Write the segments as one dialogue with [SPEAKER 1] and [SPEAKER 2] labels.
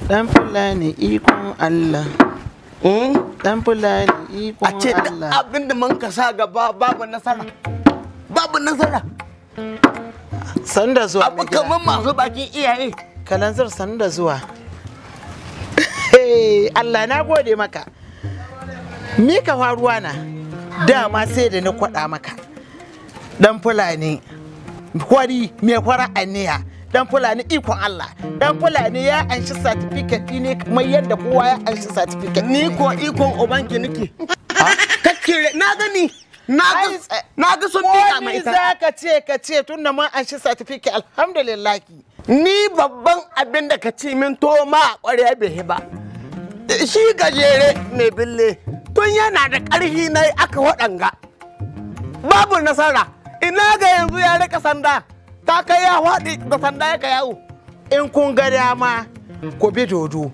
[SPEAKER 1] Dan Fulani ikon Allah. Dan Fulani ikon Allah.
[SPEAKER 2] A ce da abin da mun ka sa gaba babu nasara. Babu nasara.
[SPEAKER 1] Sanda zuwa.
[SPEAKER 2] Abu kamar masu bakin iyaye.
[SPEAKER 1] Kalanzir sanda zuwa. Allah na gode maka. Me ka faruwa na? Dama sai da na kwada maka. Dan Fulani. Kwari me kwara aniya. Dan Fulani ikon Allah. Dan Fulani ya anshi certificate ne kamar yadda kowa ya anshi certificate.
[SPEAKER 2] Ni ko ikon ubanki nake. Kake na gani. Na ga sun fika mai ita.
[SPEAKER 1] Za ka ce tunda mun anshi certificate alhamdulillah.
[SPEAKER 2] Ni babban abin da ka ce min to ma ƙwarya bai ba. Shi gajere mai bille tun yana da ƙarfi na aka waɗanga. Babu nasara. Ina ga yanzu ya rika sanda. Ta kai ya faɗi da sanda ya ka yawo.
[SPEAKER 1] In kun ga dama ku bi dodo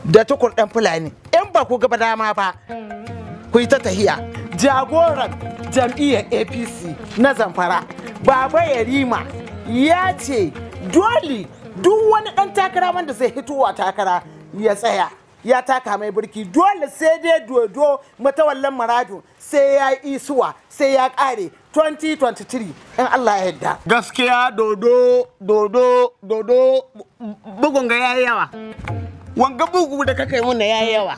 [SPEAKER 1] da tukur ɗan Fulani. In ba ku ga dama ba ku yi ta tahiya. Jagoran jam'iyyar APC na Zamfara Baba Yarima ya ce dole duk wani ɗan takara wanda zai hitowa takara ya tsaya. Ya taka mai birki dole sai dai dodo matawallan maradu sai ya isuwa sai ya ƙare 2023 in Allah ya yarda.
[SPEAKER 2] Gaskiya dodo bugun ga yayi yawa. Wanga bugu da kaka yi mun yayi yawa.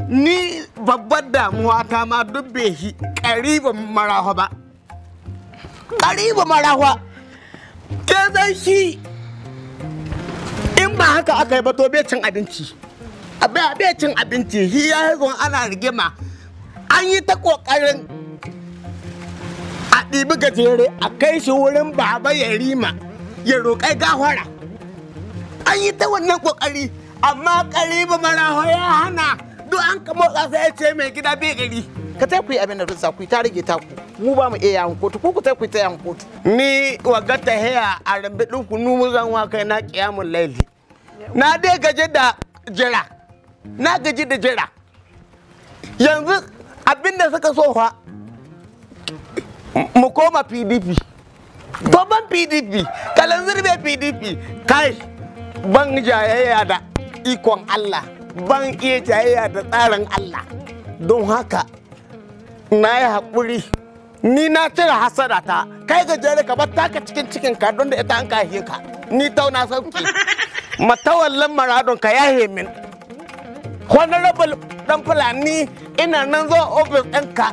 [SPEAKER 2] Ni babbar damuwa ta ma duk bai shi ƙariba marahwa ba. Ƙariba marahwa. Ke zan shi in ba haka aka yi ba to bai cin abinci. Bai cin abinci shi ya yi ana rigima. An yi ta ƙoƙarin a ɗibi gajere a kai shi wurin Baba Yarima ya roƙai gafara. An yi ta wannan ƙoƙari amma ƙariba maraho ya hana duk an ka motsa sai ya ce mai gida bai gari.
[SPEAKER 1] Ka ta ku yi abin da rusa ku ta rage taku mu ba mu iya yawon kotu ku ta ku ta yawon kotu.
[SPEAKER 2] Ni waga ta haya a rambe ɗin ku numu zan wa kai na ƙiyamun laili. Na dai gaji da jira. Na gaji da jira. Yanzu abin da suka so fa mu koma PDP. To ban PDP, Kalanzir bai PDP. Kai ban jayayya da ikon Allah, ban iya jayayya da tsarin Allah. Don haka na yi haƙuri, ni na cire hasada ta. Kai gajere ka bar taka cikin ka don da ita an kashe ka. Ni tauna sauki. Matawallan maradon ka yahe min. Honorable Dan Fulani ina nan zo ofis ɗinka.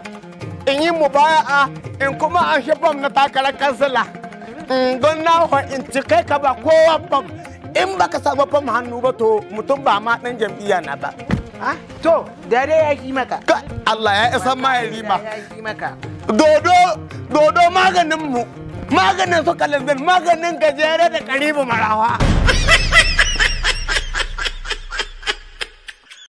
[SPEAKER 2] In yi mubaya'a in kuma an shi bam na takarar kansila don na in ci kai ka ba kowa bam in baka saba bam hannu ba to mutum ba ma dan jam'iyya na ba.
[SPEAKER 1] To dare ya yi maka.
[SPEAKER 2] Allah ya isa ma ya rima. Dodo maganin mu maganin su Kalanzir maganin gajere da Karibu Marawa.